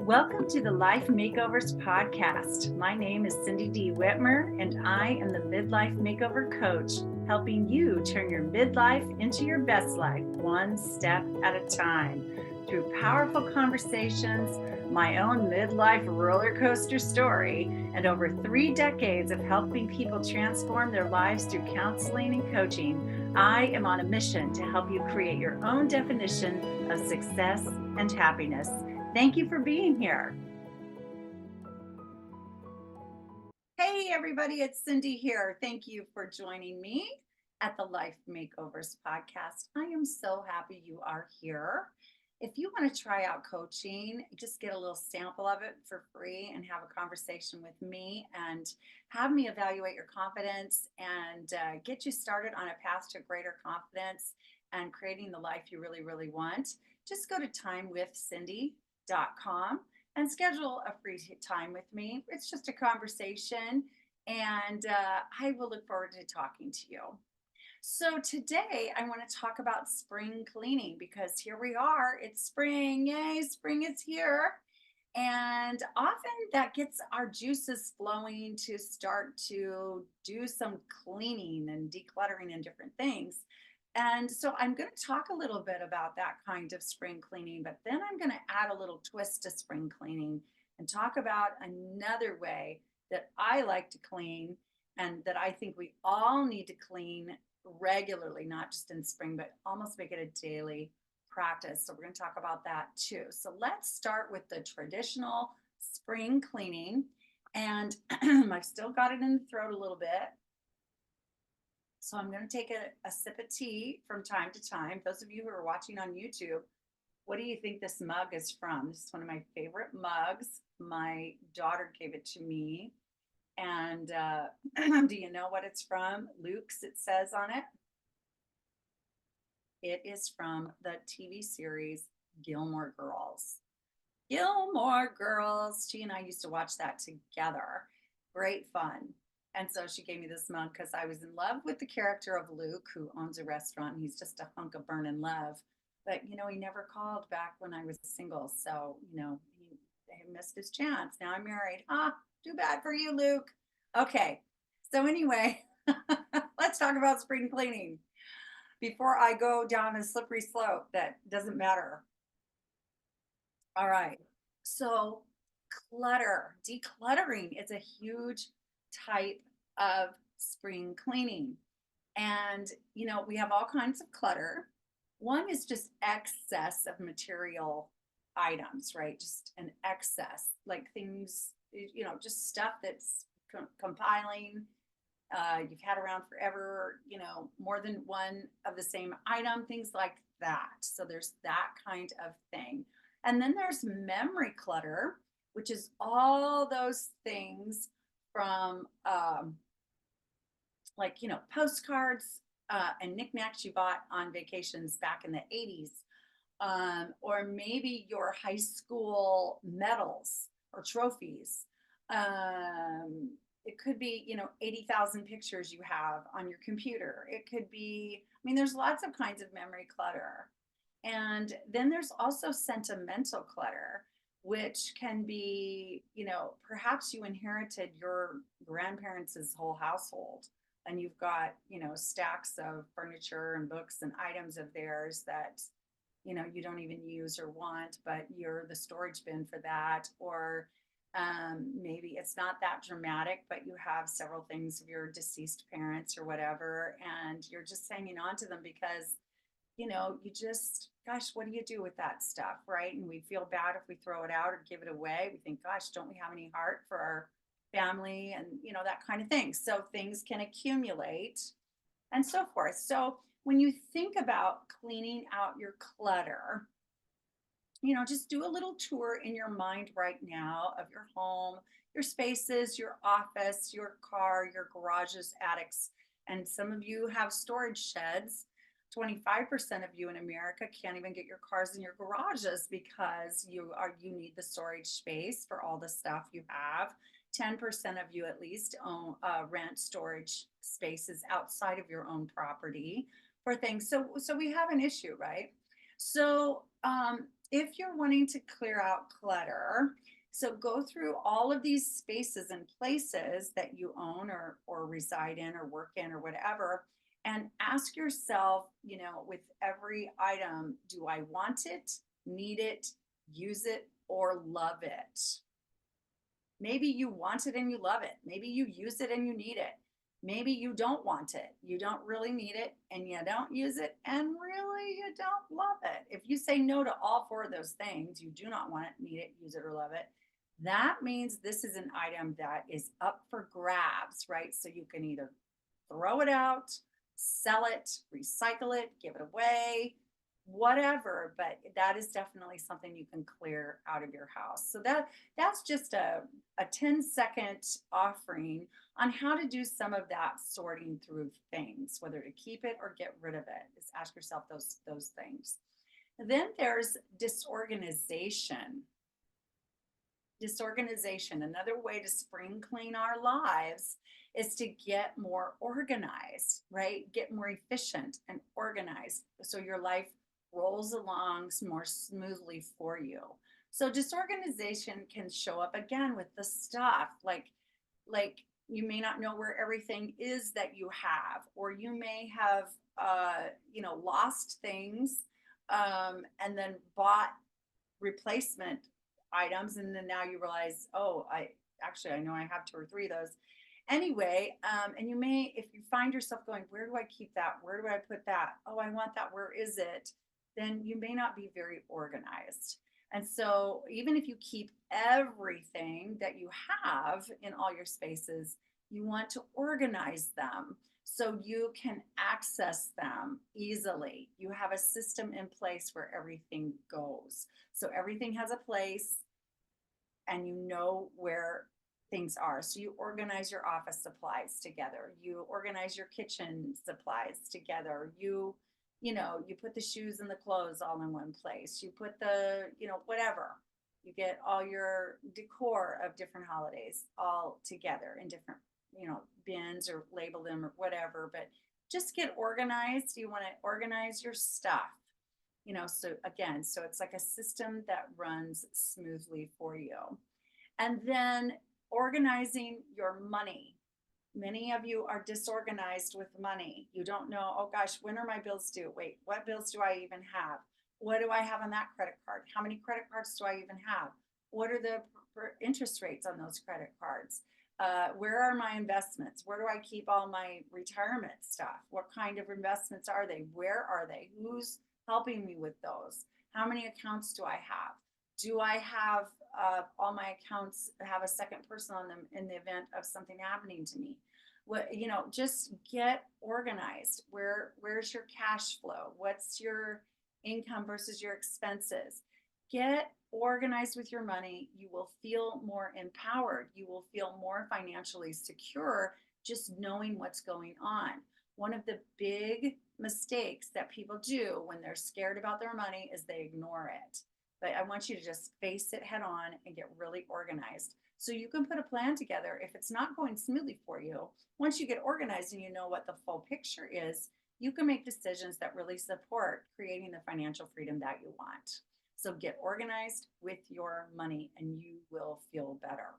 Welcome to the Life Makeovers podcast. My name is Cindy D. Whitmer, and I am the Midlife Makeover Coach, helping you turn your midlife into your best life, one step at a time. Through powerful conversations, my own midlife roller coaster story, and over 3 decades of helping people transform their lives through counseling and coaching, I am on a mission to help you create your own definition of success and happiness. Thank you for being here. Hey, everybody, it's Cindy here. Thank you for joining me at the Life Makeovers podcast. I am so happy you are here. If you want to try out coaching, just get a little sample of it for free and have a conversation with me and have me evaluate your confidence and get you started on a path to greater confidence and creating the life you really, really want. Just go to timewithcindy.com and schedule a free time with me. It's just a conversation, and I will look forward to talking to you. So, today I want to talk about spring cleaning because here we are. It's spring. Yay, spring is here. And often that gets our juices flowing to start to do some cleaning and decluttering and different things. And so I'm going to talk a little bit about that kind of spring cleaning, but then I'm going to add a little twist to spring cleaning and talk about another way that I like to clean and that I think we all need to clean regularly, not just in spring, but almost make it a daily practice. So we're going to talk about that too. So let's start with the traditional spring cleaning. And I've still got it in the throat a little bit. So I'm going to take a sip of tea from time to time. Those of you who are watching on YouTube, what do you think this mug is from? This is one of my favorite mugs. My daughter gave it to me. And do you know what it's from? Luke's, it says on it. It is from the TV series Gilmore Girls. Gilmore Girls. She and I used to watch that together. Great fun. And so she gave me this mug because I was in love with the character of Luke, who owns a restaurant. And he's just a hunk of burning love. But, he never called back when I was single. So, he missed his chance. Now I'm married. Too bad for you, Luke. Okay. So anyway, let's talk about spring cleaning before I go down a slippery slope that doesn't matter. All right. So decluttering is a huge type of spring cleaning. And, we have all kinds of clutter. One is just excess of material items, right? Just an excess, like things, just stuff that's compiling. You've had around forever, more than one of the same item, things like that. So there's that kind of thing. And then there's memory clutter, which is all those things from postcards and knickknacks you bought on vacations back in the 80s, or maybe your high school medals or trophies. It could be, 80,000 pictures you have on your computer. It could be, there's lots of kinds of memory clutter. And then there's also sentimental clutter, which can be, perhaps you inherited your grandparents' whole household and you've got, stacks of furniture and books and items of theirs that, you don't even use or want, but you're the storage bin for that. Or maybe it's not that dramatic, but you have several things of your deceased parents or whatever, and you're just hanging on to them because you just, gosh, what do you do with that stuff, right? And we feel bad if we throw it out or give it away. We think, gosh, don't we have any heart for our family and, that kind of thing. So things can accumulate and so forth. So when you think about cleaning out your clutter, just do a little tour in your mind right now of your home, your spaces, your office, your car, your garages, attics, and some of you have storage sheds. 25% of you in America can't even get your cars in your garages because you need the storage space for all the stuff you have. 10% of you at least rent storage spaces outside of your own property for things. So we have an issue, right? So if you're wanting to clear out clutter, so go through all of these spaces and places that you own or reside in or work in or whatever, and ask yourself, with every item, do I want it, need it, use it, or love it? Maybe you want it and you love it. Maybe you use it and you need it. Maybe you don't want it. You don't really need it and you don't use it and really you don't love it. If you say no to all four of those things, you do not want it, need it, use it, or love it. That means this is an item that is up for grabs, right? So you can either throw it out, sell it, recycle it, give it away, whatever, but that is definitely something you can clear out of your house. So that's just a 10-second offering on how to do some of that sorting through things, whether to keep it or get rid of it. Just ask yourself those things. And then there's disorganization. Disorganization, another way to spring clean our lives is to get more organized, right? Get more efficient and organized so your life rolls along more smoothly for you. So disorganization can show up again with the stuff like you may not know where everything is that you have, or you may have lost things and then bought replacement items, and then now you realize, oh, I know I have two or three of those anyway. And you may, if you find yourself going, where do I keep that, where do I put that, oh, I want that, where is it, then you may not be very organized. And so even if you keep everything that you have in all your spaces, you want to organize them so you can access them easily. You have a system in place where everything goes. So everything has a place and you know where things are. So you organize your office supplies together. You organize your kitchen supplies together. You put the shoes and the clothes all in one place. You put the, whatever. You get all your decor of different holidays all together in different, bins, or label them or whatever, but just get organized. You want to organize your stuff, so again, so it's like a system that runs smoothly for you. And then organizing your money. Many of you are disorganized with money. You don't know, oh gosh, when are my bills due? Wait, what bills do I even have? What do I have on that credit card? How many credit cards do I even have? What are the interest rates on those credit cards? Where are my investments? Where do I keep all my retirement stuff? What kind of investments are they? Where are they? Who's helping me with those? How many accounts do I have? Do I have all my accounts have a second person on them in the event of something happening to me? Just get organized. Where's your cash flow? What's your income versus your expenses? Get organized with your money. You will feel more empowered. You will feel more financially secure just knowing what's going on. One of the big mistakes that people do when they're scared about their money is they ignore it. But I want you to just face it head on and get really organized so you can put a plan together. If it's not going smoothly for you, once you get organized and you know what the full picture is, you can make decisions that really support creating the financial freedom that you want. So get organized with your money and you will feel better.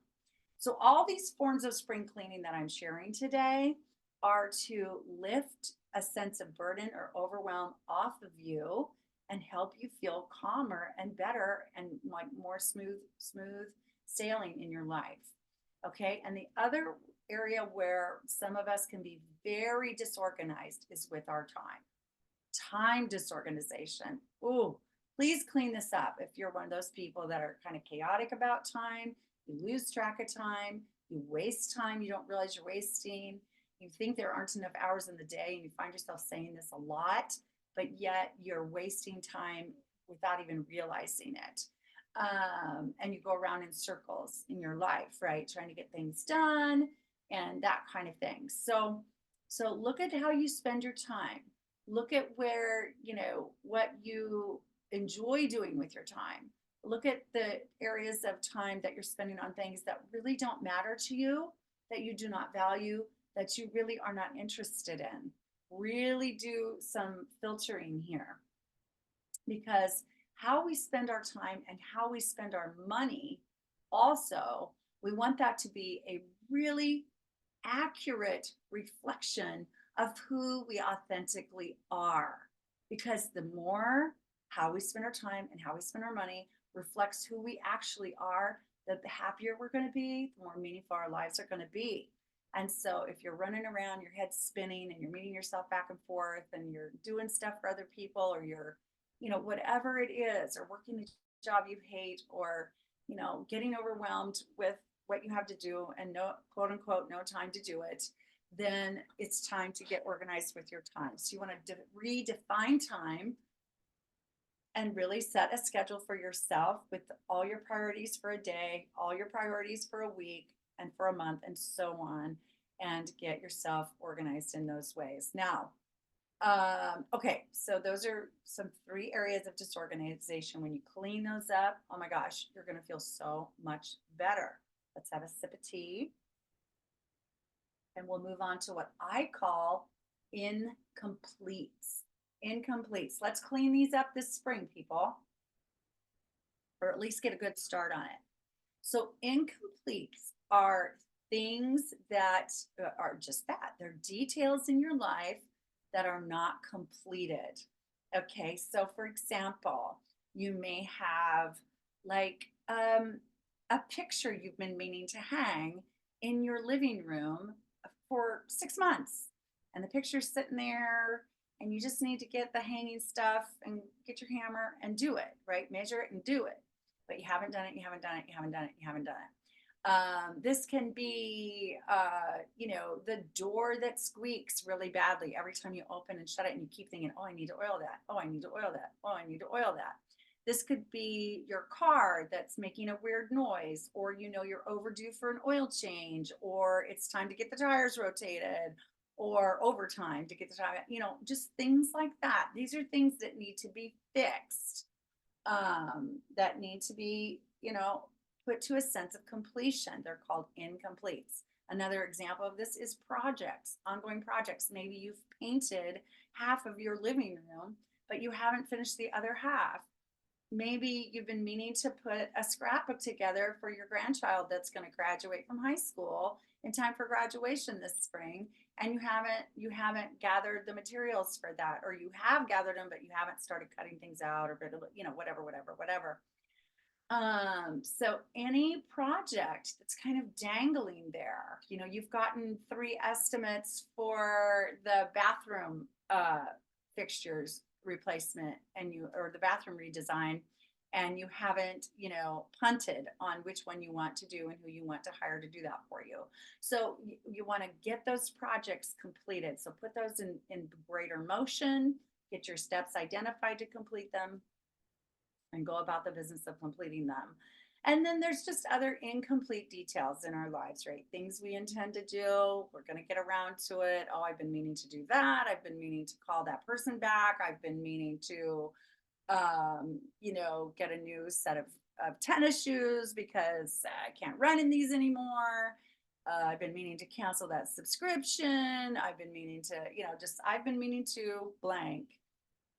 So all these forms of spring cleaning that I'm sharing today are to lift a sense of burden or overwhelm off of you and help you feel calmer and better and like more smooth sailing in your life. Okay. And the other area where some of us can be very disorganized is with our time disorganization. Ooh, please clean this up. If you're one of those people that are kind of chaotic about time, you lose track of time, you waste time, you don't realize you're wasting, you think there aren't enough hours in the day, and you find yourself saying this a lot, but yet you're wasting time without even realizing it. And you go around in circles in your life, right? Trying to get things done and that kind of thing. So look at how you spend your time. Look at where, what you enjoy doing with your time. Look at the areas of time that you're spending on things that really don't matter to you, that you do not value, that you really are not interested in. Really do some filtering here, because how we spend our time and how we spend our money, also, we want that to be a really accurate reflection of who we authentically are. Because the more how we spend our time and how we spend our money reflects who we actually are, the happier we're going to be, the more meaningful our lives are going to be. And so if you're running around, your head's spinning and you're meeting yourself back and forth and you're doing stuff for other people or you're, whatever it is, or working a job you hate or, getting overwhelmed with what you have to do and no, quote unquote, no time to do it, then it's time to get organized with your time. So you want to redefine time and really set a schedule for yourself with all your priorities for a day, all your priorities for a week and for a month, and so on, and get yourself organized in those ways. Now, okay, so those are some three areas of disorganization. When you clean those up, oh my gosh, you're going to feel so much better. Let's have a sip of tea and we'll move on to what I call incompletes. Incompletes. Let's clean these up this spring, people, or at least get a good start on it. So, incompletes are things that are just that they're details in your life that are not completed. Okay, so for example, you may have like a picture you've been meaning to hang in your living room for 6 months, and the picture's sitting there, and you just need to get the hanging stuff and get your hammer and do it, right? Measure it and do it. But you haven't done it, you haven't done it, you haven't done it, you haven't done it. This can be, the door that squeaks really badly every time you open and shut it, and you keep thinking, oh, I need to oil that. Oh, I need to oil that. Oh, I need to oil that. This could be your car that's making a weird noise, or you're overdue for an oil change, or it's time to get the tires rotated, or overtime to get the tire, just things like that. These are things that need to be fixed, that need to be, put to a sense of completion. They're called incompletes. Another example of this is projects, ongoing projects. Maybe you've painted half of your living room, but you haven't finished the other half. Maybe you've been meaning to put a scrapbook together for your grandchild that's going to graduate from high school in time for graduation this spring, and you haven't gathered the materials for that, or you have gathered them but you haven't started cutting things out, or whatever. So any project that's kind of dangling there, you've gotten three estimates for the bathroom fixtures replacement, or the bathroom redesign, and you haven't, punted on which one you want to do and who you want to hire to do that for you. So you want to get those projects completed. So put those in greater motion, get your steps identified to complete them, and go about the business of completing them. And then there's just other incomplete details in our lives, right? Things we intend to do, we're going to get around to it. Oh, I've been meaning to do that. I've been meaning to call that person back. I've been meaning to, get a new set of tennis shoes because I can't run in these anymore. I've been meaning to cancel that subscription. I've been meaning to, I've been meaning to blank.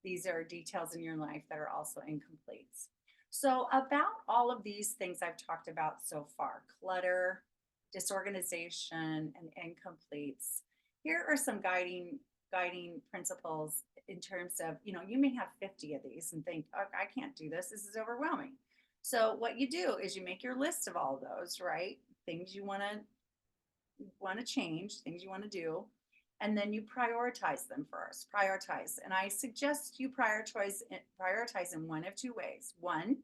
These are details in your life that are also incompletes. So, about all of these things I've talked about so far, clutter, disorganization, and incompletes, here are some guiding principles in terms of, you may have 50 of these and think, oh, I can't do this. This is overwhelming. So, what you do is you make your list of all those, right? Things you want to change, things you want to do, and then you prioritize them first. Prioritize, and I suggest you prioritize in one of two ways. One,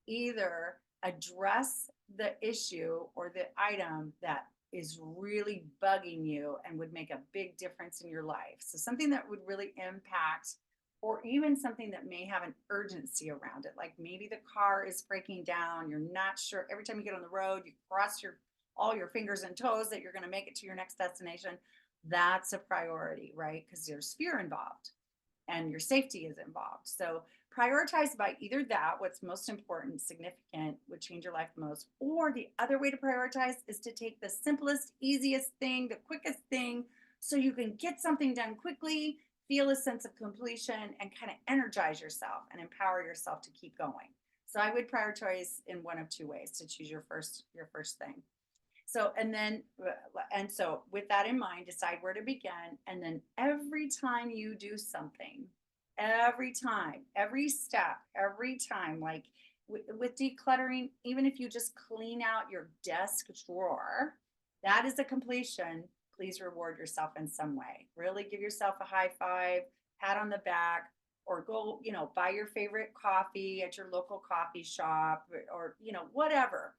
either address the issue or the item that is really bugging you and would make a big difference in your life. So something that would really impact, or even something that may have an urgency around it. Like maybe the car is breaking down, you're not sure. Every time you get on the road, you cross all your fingers and toes that you're going to make it to your next destination. That's a priority, right? Because there's fear involved and your safety is involved. So prioritize by either that, what's most important, significant, would change your life the most, or the other way to prioritize is to take the simplest, easiest thing, the quickest thing, so you can get something done quickly, feel a sense of completion, and kind of energize yourself and empower yourself to keep going. So I would prioritize in one of two ways to choose your first thing. So, and so with that in mind, decide where to begin. And then every time you do something, every time, every step, every time, like with decluttering, even if you just clean out your desk drawer, that is a completion. Please reward yourself in some way. Really give yourself a high five, pat on the back, or go, buy your favorite coffee at your local coffee shop, or whatever.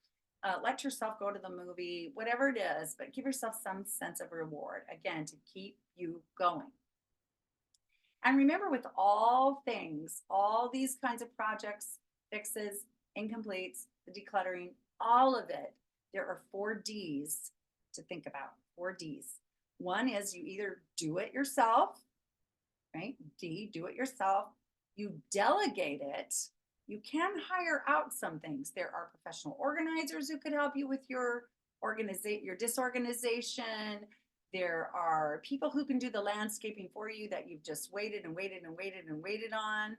Let yourself go to the movie, whatever it is, but give yourself some sense of reward, again, to keep you going. And remember, with all things, all these kinds of projects, fixes, incompletes, the decluttering, all of it, there are 4 Ds to think about. 4 Ds. One is you either do it yourself, right? D, do it yourself. You delegate it. You can hire out some things. There are professional organizers who could help you with your disorganization. There are people who can do the landscaping for you that you've just waited and waited and waited and waited on.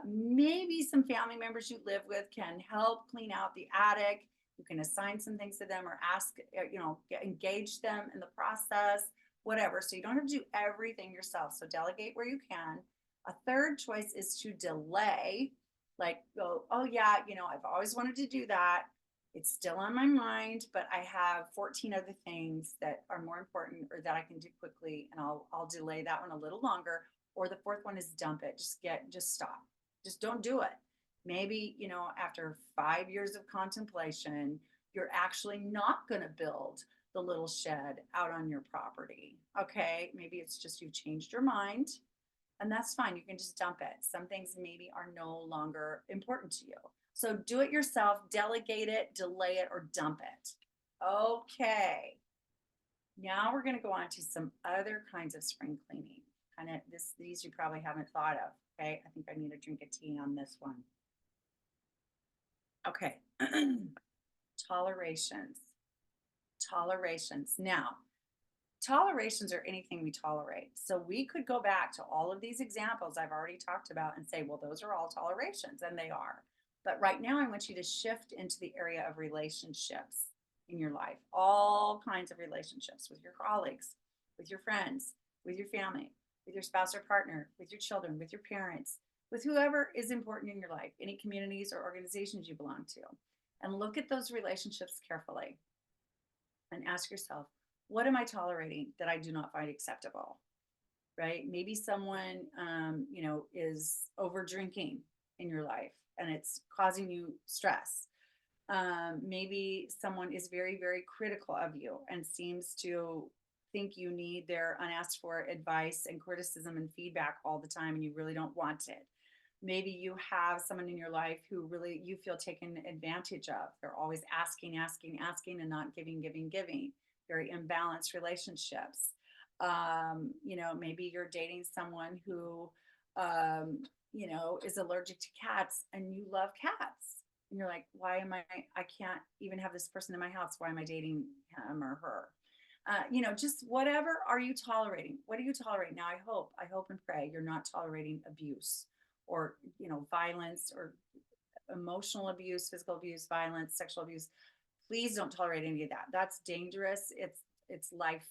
Maybe some family members you live with can help clean out the attic. You can assign some things to them or ask, engage them in the process, whatever. So you don't have to do everything yourself. So delegate where you can. A third choice is to delay, like go, oh yeah, I've always wanted to do that. It's still on my mind, but I have 14 other things that are more important or that I can do quickly, and I'll delay that one a little longer. Or the fourth one is dump it. Just stop. Just don't do it. Maybe, after 5 years of contemplation, you're actually not going to build the little shed out on your property. Okay. Maybe it's just you've changed your mind, and that's fine. You can just dump it. Some things maybe are no longer important to you. So do it yourself, delegate it, delay it, or dump it. Okay. Now we're going to go on to some other kinds of spring cleaning. These you probably haven't thought of. Okay. I think I need a drink of tea on this one. Okay. Tolerations. Tolerations. Now, tolerations are anything we tolerate. So we could go back to all of these examples I've already talked about and say, well, those are all tolerations, and they are. But right now, I want you to shift into the area of relationships in your life, all kinds of relationships with your colleagues, with your friends, with your family, with your spouse or partner, with your children, with your parents, with whoever is important in your life, any communities or organizations you belong to. And look at those relationships carefully and ask yourself, what am I tolerating that I do not find acceptable? Right? Maybe someone, is over drinking in your life and it's causing you stress. Maybe someone is very, very critical of you and seems to think you need their unasked for advice and criticism and feedback all the time, and you really don't want it. Maybe you have someone in your life who really you feel taken advantage of. They're always asking, asking, asking, and not giving, giving, giving. Very imbalanced relationships. Maybe you're dating someone who, is allergic to cats, and you love cats. And you're like, I can't even have this person in my house. Why am I dating him or her? Just whatever are you tolerating? What are you tolerating? Now, I hope and pray you're not tolerating abuse or, violence or emotional abuse, physical abuse, violence, sexual abuse. Please don't tolerate any of that. That's dangerous. It's life.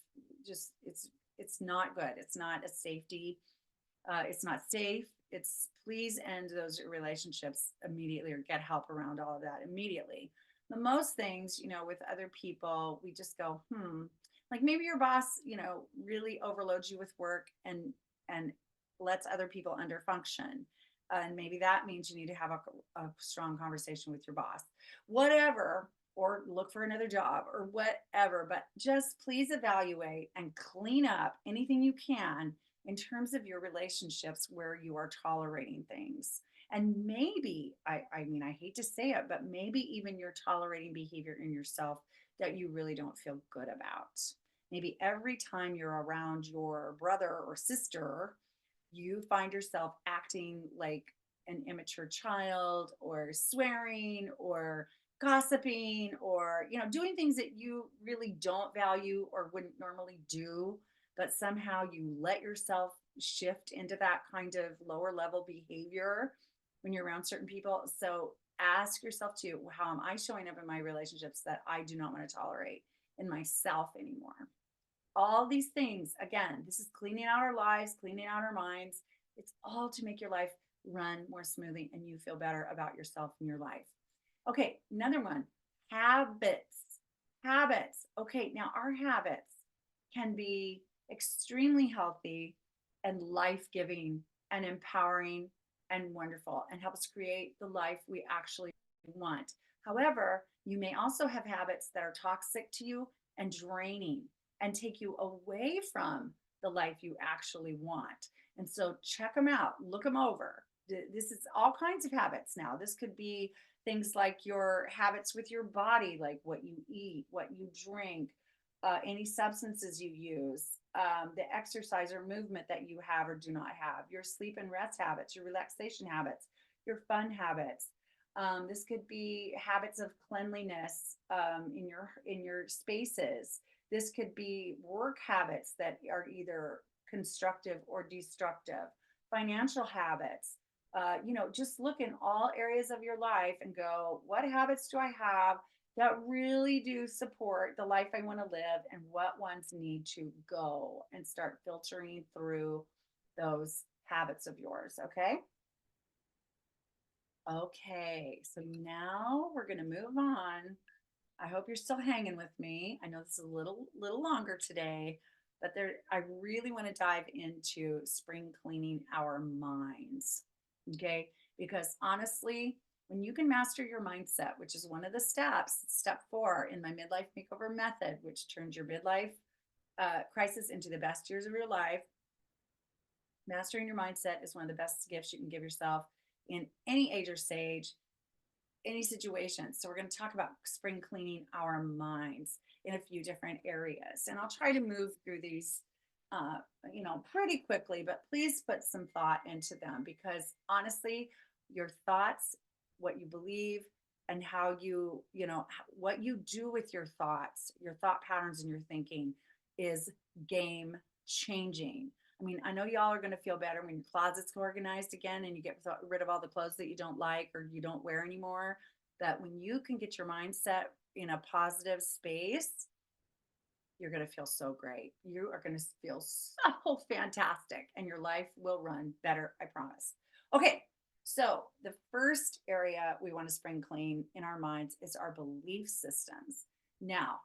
Just, it's not good. It's not a safety. It's not safe. It's please end those relationships immediately or get help around all of that immediately. The most things, with other people, we just go, like maybe your boss, really overloads you with work and lets other people under function. And maybe that means you need to have a strong conversation with your boss, whatever, or look for another job or whatever. But just please evaluate and clean up anything you can in terms of your relationships where you are tolerating things. And maybe, I hate to say it, but maybe even you're tolerating behavior in yourself that you really don't feel good about. Maybe every time you're around your brother or sister, you find yourself acting like an immature child or swearing or gossiping or, doing things that you really don't value or wouldn't normally do, but somehow you let yourself, shift into that kind of lower level behavior when you're around certain people. So ask yourself too, how am I showing up in my relationships that I do not want to tolerate in myself anymore? All these things, again, this is cleaning out our lives, cleaning out our minds. It's all to make your life run more smoothly and you feel better about yourself and your life. Okay, another one, habits. Habits. Okay, now our habits can be extremely healthy and life giving and empowering and wonderful and help us create the life we actually want. However, you may also have habits that are toxic to you and draining and take you away from the life you actually want. And so check them out, look them over. This is all kinds of habits now. This could be things like your habits with your body, like what you eat, what you drink, any substances you use, the exercise or movement that you have or do not have, your sleep and rest habits, your relaxation habits, your fun habits. This could be habits of cleanliness in your spaces. This could be work habits that are either constructive or destructive, financial habits. Just look in all areas of your life and go, what habits do I have that really do support the life I want to live, and what ones need to go, and start filtering through those habits of yours. Okay. Okay. So now we're going to move on. I hope you're still hanging with me. I know this is a little longer today, but I really want to dive into spring cleaning our minds. Okay? Because honestly, when you can master your mindset, which is one of the steps, step 4 in my midlife makeover method, which turns your midlife crisis into the best years of your life, mastering your mindset is one of the best gifts you can give yourself in any age or stage, any situation. So we're going to talk about spring cleaning our minds in a few different areas. And I'll try to move through these pretty quickly, but please put some thought into them, because honestly, your thoughts, what you believe, and how what you do with your thoughts, your thought patterns and your thinking is game changing. I mean, I know y'all are going to feel better when your closet's organized again and you get rid of all the clothes that you don't like or you don't wear anymore. That when you can get your mindset in a positive space, you're going to feel so great. You are going to feel so fantastic and your life will run better, I promise. Okay, so the first area we want to spring clean in our minds is our belief systems. Now,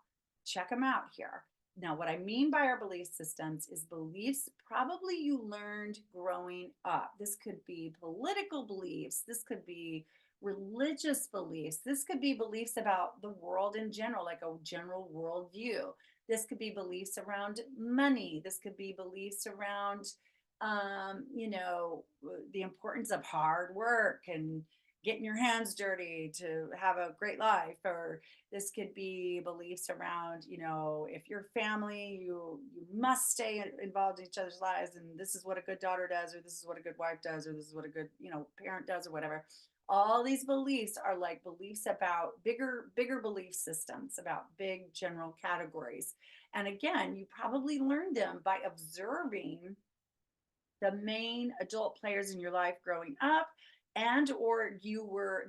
check them out here. Now, what I mean by our belief systems is beliefs probably you learned growing up. This could be political beliefs. This could be religious beliefs. This could be beliefs about the world in general, like a general worldview. This could be beliefs around money. This could be beliefs around, the importance of hard work and getting your hands dirty to have a great life. Or this could be beliefs around, if you're family, you must stay involved in each other's lives, and this is what a good daughter does, or this is what a good wife does, or this is what a good, parent does, or whatever. All these beliefs are like beliefs about bigger belief systems, about big general categories. And again, you probably learned them by observing the main adult players in your life growing up, and or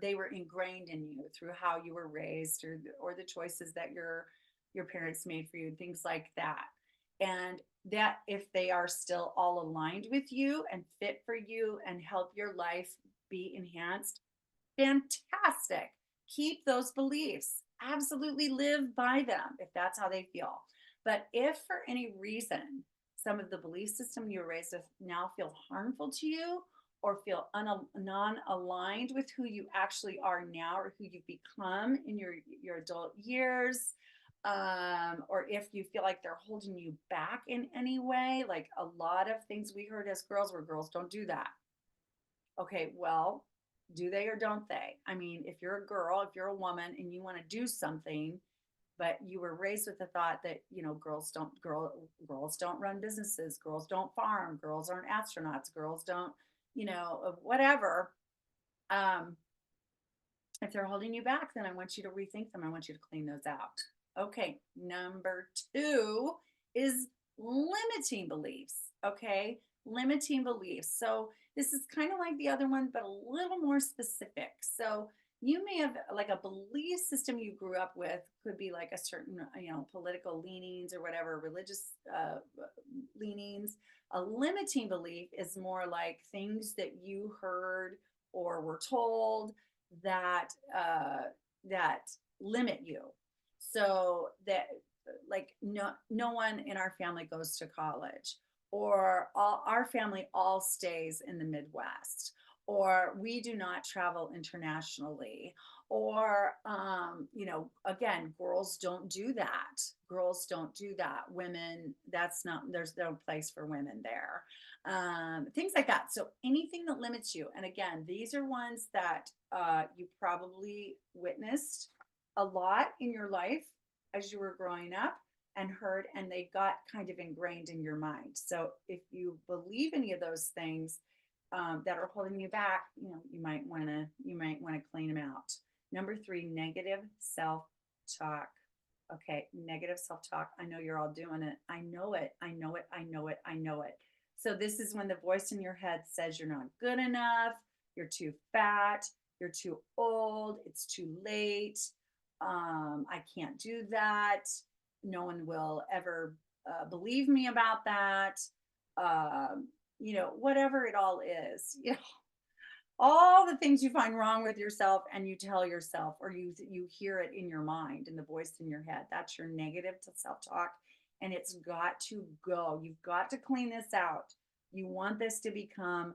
they were ingrained in you through how you were raised, or the choices that your parents made for you, things like that. And that, if they are still all aligned with you and fit for you and help your life be enhanced, fantastic. Keep those beliefs. Absolutely live by them if that's how they feel. But if for any reason some of the belief system you were raised with now feel harmful to you, or feel non-aligned with who you actually are now, or who you've become in your adult years, or if you feel like they're holding you back in any way, like a lot of things we heard as girls were, girls don't do that. Okay, well, do they or don't they? I mean, if you're a girl, if you're a woman and you want to do something, but you were raised with the thought that, girls don't run businesses, girls don't farm, girls aren't astronauts, girls don't, whatever. If they're holding you back, then I want you to rethink them. I want you to clean those out. Okay, number 2 is limiting beliefs. Okay, limiting beliefs. So this is kind of like the other one, but a little more specific. So you may have like a belief system you grew up with could be like a certain, political leanings or whatever, religious leanings. A limiting belief is more like things that you heard or were told that that limit you. So that like no one in our family goes to college, or all our family all stays in the Midwest, or we do not travel internationally, or again, girls don't do that, women, that's not, there's no place for women there, things like that. So anything that limits you, and again, these are ones that you probably witnessed a lot in your life as you were growing up and heard, and they got kind of ingrained in your mind. So if you believe any of those things that are holding you back, you might want to clean them out. Number three, negative self-talk. Okay, negative self-talk. I know you're all doing it. I know it. I know it. I know it. I know it. So this is when the voice in your head says you're not good enough, you're too fat, you're too old, it's too late, I can't do that, no one will ever believe me about that, whatever it all is, all the things you find wrong with yourself and you tell yourself, or you hear it in your mind, in the voice in your head. That's your negative to self-talk, and it's got to go. You've got to clean this out. You want this to become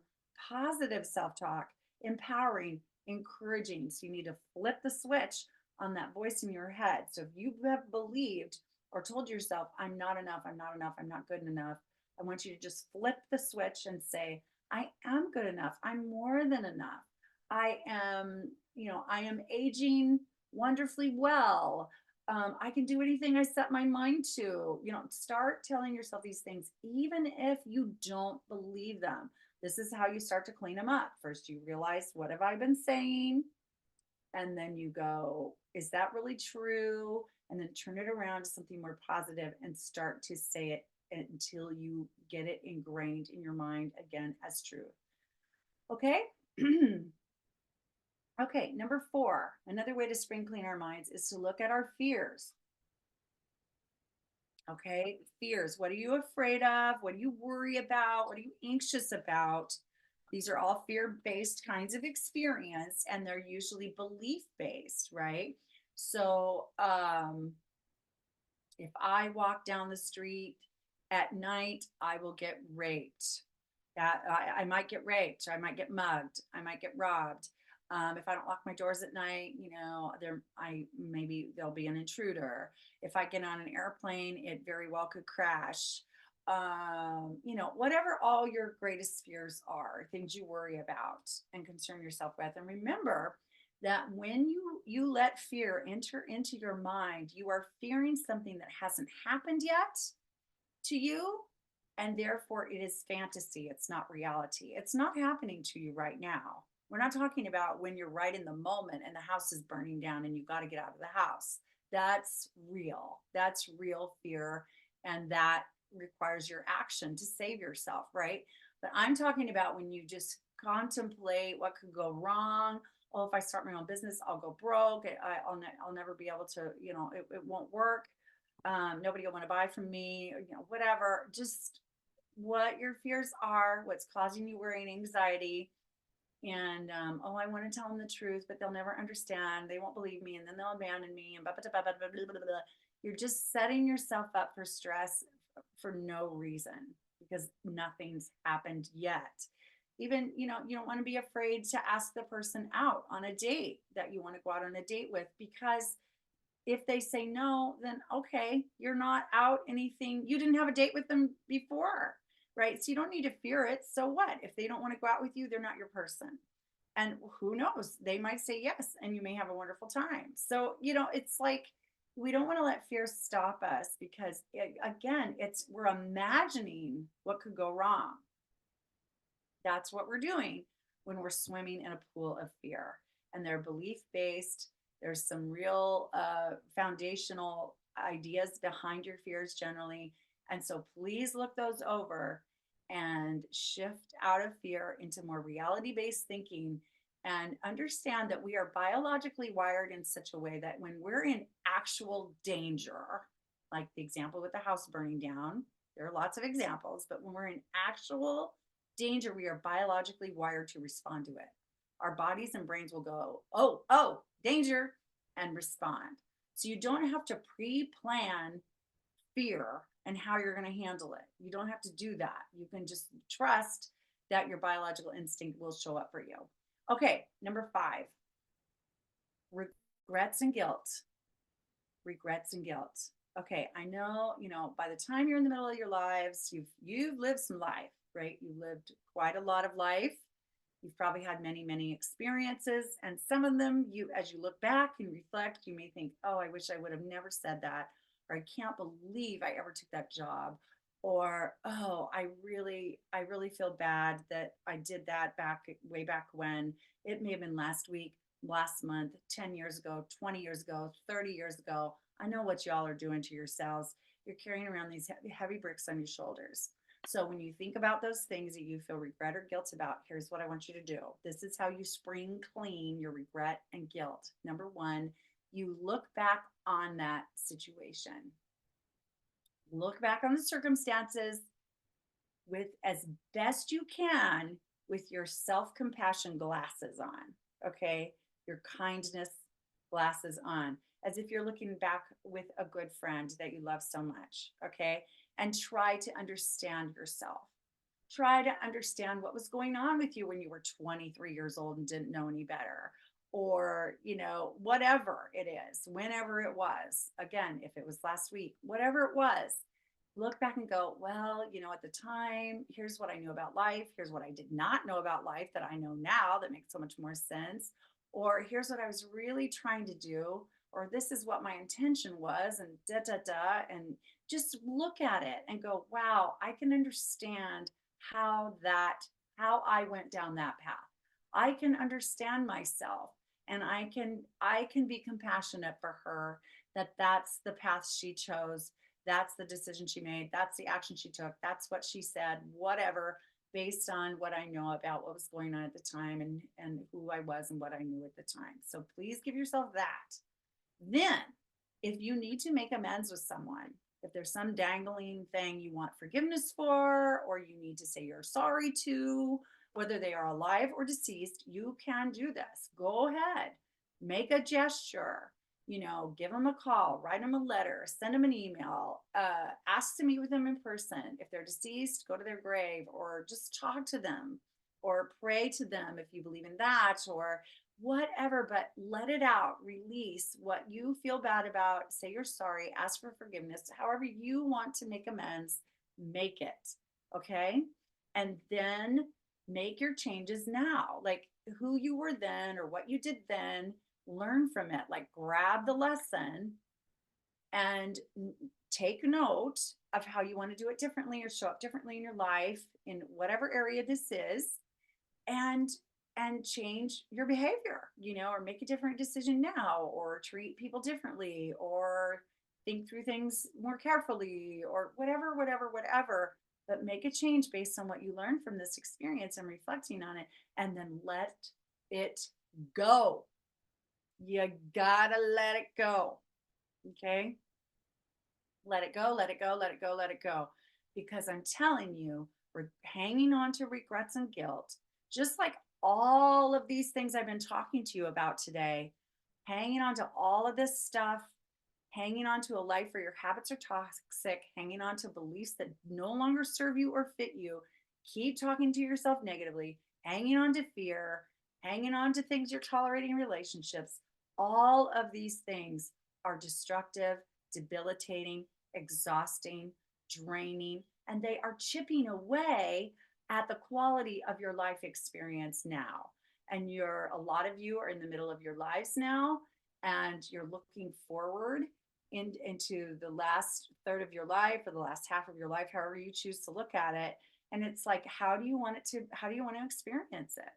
positive self-talk, empowering, encouraging. So you need to flip the switch on that voice in your head. So if you have believed or told yourself, I'm not enough, I'm not enough, I'm not good enough, I want you to just flip the switch and say, I am good enough. I'm more than enough. I am aging wonderfully well. I can do anything I set my mind to. Start telling yourself these things, even if you don't believe them. This is how you start to clean them up. First, you realize, what have I been saying? And then you go, is that really true? And then turn it around to something more positive and start to say it until you get it ingrained in your mind again as truth. Okay? Okay, number four, another way to spring clean our minds is to look at our fears. Okay, fears. What are you afraid of? What do you worry about? What are you anxious about? These are all fear based kinds of experience, and they're usually belief based, right? So, if I walk down the street at night, I will get raped. That I might get raped, I might get mugged, I might get robbed. If I don't lock my doors at night, maybe there'll be an intruder. If I get on an airplane, it very well could crash. Whatever all your greatest fears are, things you worry about and concern yourself with. And remember that when you let fear enter into your mind, you are fearing something that hasn't happened yet to you, and therefore it is fantasy. It's not reality. It's not happening to you right now. We're not talking about when you're right in the moment and the house is burning down and you've got to get out of the house. That's real. That's real fear, and that requires your action to save yourself, right? But I'm talking about when you just contemplate what could go wrong. Oh, if I start my own business, I'll go broke. I'll never be able to, it won't work. Nobody will want to buy from me, or, whatever. Just what your fears are, what's causing you worry and anxiety. And I want to tell them the truth, but they'll never understand. They won't believe me, and then they'll abandon me. And blah, blah, blah, blah, blah, blah, blah, blah. You're just setting yourself up for stress for no reason, because nothing's happened yet. Even, you don't want to be afraid to ask the person out on a date that you want to go out on a date with, because if they say no, then okay, you're not out anything. You didn't have a date with them before, right? So you don't need to fear it. So what? If they don't want to go out with you, they're not your person. And who knows? They might say yes, and you may have a wonderful time. So, it's like we don't want to let fear stop us, because again, we're imagining what could go wrong. That's what we're doing when we're swimming in a pool of fear. And they're belief based. There's some real foundational ideas behind your fears generally. And so please look those over and shift out of fear into more reality-based thinking and understand that we are biologically wired in such a way that when we're in actual danger, like the example with the house burning down, there are lots of examples, but when we're in actual danger, we are biologically wired to respond to it. Our bodies and brains will go, oh, oh, danger, and respond. So you don't have to pre plan fear and how you're going to handle it. You don't have to do that. You can just trust that your biological instinct will show up for you. Okay, number 5, regrets and guilt. Regrets and guilt. Okay, I know, by the time you're in the middle of your lives, you've lived some life, right? You lived quite a lot of life. You've probably had many, many experiences, and some of them, as you look back and reflect, you may think, "Oh, I wish I would have never said that," or "I can't believe I ever took that job," or "Oh, I really feel bad that I did that way back when. It may have been last week, last month, 10 years ago, 20 years ago, 30 years ago. I know what y'all are doing to yourselves. You're carrying around these heavy bricks on your shoulders." So when you think about those things that you feel regret or guilt about, here's what I want you to do. This is how you spring clean your regret and guilt. Number 1, you look back on that situation. Look back on the circumstances with as best you can with your self-compassion glasses on, okay? Your kindness glasses on, as if you're looking back with a good friend that you love so much, okay? And try to understand yourself. Try to understand what was going on with you when you were 23 years old and didn't know any better, or, whatever it is, whenever it was. Again, if it was last week, whatever it was, look back and go, well, at the time, here's what I knew about life. Here's what I did not know about life that I know now that makes so much more sense. Or here's what I was really trying to do. Or this is what my intention was, and da da da. And just look at it and go, wow, I can understand how I went down that path. I can understand myself, and I can be compassionate for her, that that's the path she chose, that's the decision she made. That's the action she took. That's what she said, whatever, based on what I know about what was going on at the time, and who I was and what I knew at the time. So please give yourself that. Then, if you need to make amends with someone, if there's some dangling thing you want forgiveness for, or you need to say you're sorry to, whether they are alive or deceased, you can do this. Go ahead, make a gesture, give them a call, write them a letter, send them an email, ask to meet with them in person. If they're deceased, go to their grave, or just talk to them, or pray to them if you believe in that, or whatever, but let it out, release what you feel bad about, say you're sorry, ask for forgiveness, however you want to make amends, make it. Okay. And then make your changes now, like who you were then or what you did then, learn from it, like grab the lesson and take note of how you want to do it differently or show up differently in your life in whatever area this is, and change your behavior, or make a different decision now, or treat people differently, or think through things more carefully, or whatever, but make a change based on what you learned from this experience and reflecting on it, and then let it go. You gotta let it go. Okay. Let it go, let it go, let it go, let it go. Because I'm telling you, we're hanging on to regrets and guilt, just like all of these things I've been talking to you about today, hanging on to all of this stuff, hanging on to a life where your habits are toxic, hanging on to beliefs that no longer serve you or fit you, keep talking to yourself negatively, hanging on to fear, hanging on to things you're tolerating in relationships. All of these things are destructive, debilitating, exhausting, draining, and they are chipping away at the quality of your life experience now. And a lot of you are in the middle of your lives now, and you're looking forward into the last third of your life, or the last half of your life, however you choose to look at it. And it's like, how do you want to experience it?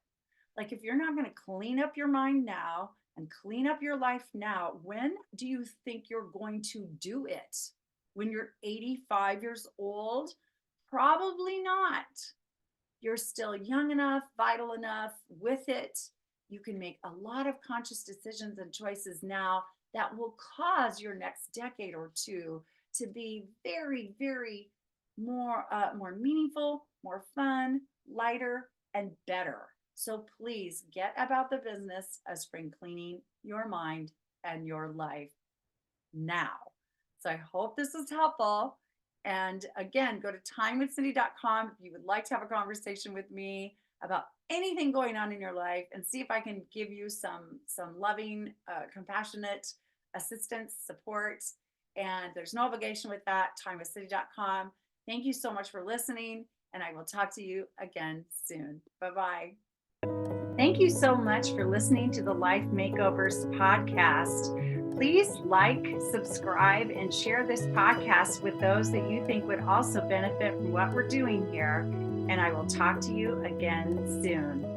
Like, if you're not going to clean up your mind now and clean up your life now, when do you think you're going to do it? When you're 85 years old? Probably not. You're still young enough, vital enough with it. You can make a lot of conscious decisions and choices now that will cause your next decade or two to be very, very more meaningful, more fun, lighter, and better. So please get about the business of spring cleaning your mind and your life now. So I hope this was helpful. And again, go to timewithcindy.com if you would like to have a conversation with me about anything going on in your life and see if I can give you some loving, compassionate assistance, support. And there's no obligation with that. Timewithcindy.com. Thank you so much for listening, and I will talk to you again soon. Bye-bye. Thank you so much for listening to the Life Makeovers podcast. Please like, subscribe, and share this podcast with those that you think would also benefit from what we're doing here. And I will talk to you again soon.